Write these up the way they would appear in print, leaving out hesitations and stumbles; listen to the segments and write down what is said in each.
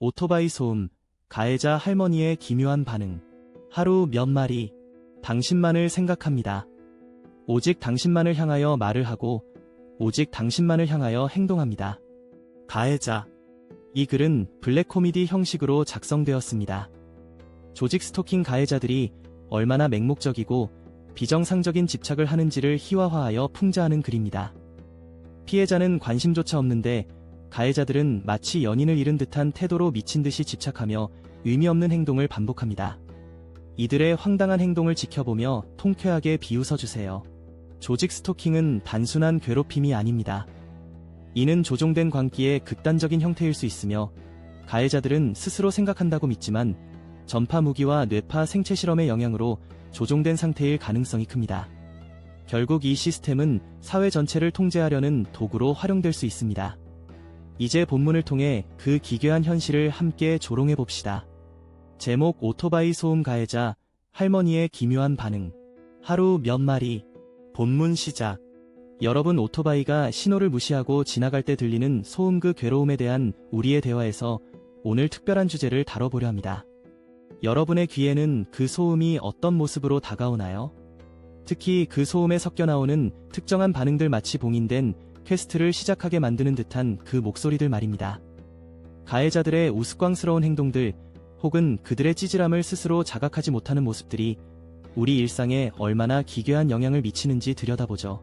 오토바이 소음, 가해자 할머니의 기묘한 반응. 하루 몇 마리, 당신만을 생각합니다. 오직 당신만을 향하여 말을 하고, 오직 당신만을 향하여 행동합니다. 가해자. 이 글은 블랙 코미디 형식으로 작성되었습니다. 조직 스토킹 가해자들이 얼마나 맹목적이고 비정상적인 집착을 하는지를 희화화하여 풍자하는 글입니다. 피해자는 관심조차 없는데 가해자들은 마치 연인을 잃은 듯한 태도로 미친 듯이 집착하며 의미 없는 행동을 반복합니다. 이들의 황당한 행동을 지켜보며 통쾌하게 비웃어주세요. 조직 스토킹은 단순한 괴롭힘이 아닙니다. 이는 조종된 광기의 극단적인 형태일 수 있으며 가해자들은 스스로 생각한다고 믿지만 전파 무기와 뇌파 생체 실험의 영향으로 조종된 상태일 가능성이 큽니다. 결국 이 시스템은 사회 전체를 통제하려는 도구로 활용될 수 있습니다. 이제 본문을 통해 그 기괴한 현실을 함께 조롱해 봅시다. 제목 오토바이 소음 가해자, 할머니의 기묘한 반응. 하루 몇 마리. 본문 시작. 여러분, 오토바이가 신호를 무시하고 지나갈 때 들리는 소음, 그 괴로움에 대한 우리의 대화에서 오늘 특별한 주제를 다뤄보려 합니다. 여러분의 귀에는 그 소음이 어떤 모습으로 다가오나요? 특히 그 소음에 섞여 나오는 특정한 반응들, 마치 봉인된 퀘스트를 시작하게 만드는 듯한 그 목소리들 말입니다. 가해자들의 우스꽝스러운 행동들, 혹은 그들의 찌질함을 스스로 자각하지 못하는 모습들이 우리 일상에 얼마나 기괴한 영향을 미치는지 들여다보죠.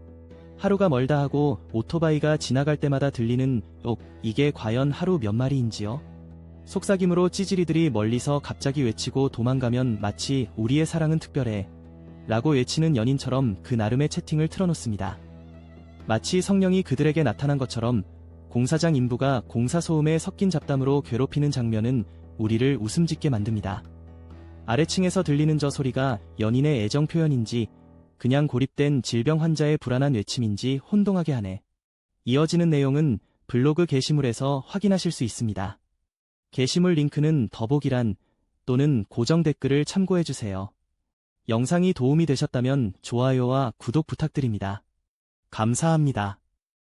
하루가 멀다 하고 오토바이가 지나갈 때마다 들리는 욕, 이게 과연 하루 몇 마리인지요? 속삭임으로 찌질이들이 멀리서 갑자기 외치고 도망가면 마치 우리의 사랑은 특별해 라고 외치는 연인처럼 그 나름의 채팅을 틀어놓습니다. 마치 성령이 그들에게 나타난 것처럼 공사장 인부가 공사 소음에 섞인 잡담으로 괴롭히는 장면은 우리를 웃음 짓게 만듭니다. 아래층에서 들리는 저 소리가 연인의 애정 표현인지 그냥 고립된 질병 환자의 불안한 외침인지 혼동하게 하네. 이어지는 내용은 블로그 게시물에서 확인하실 수 있습니다. 게시물 링크는 더보기란 또는 고정 댓글을 참고해주세요. 영상이 도움이 되셨다면 좋아요와 구독 부탁드립니다. 감사합니다.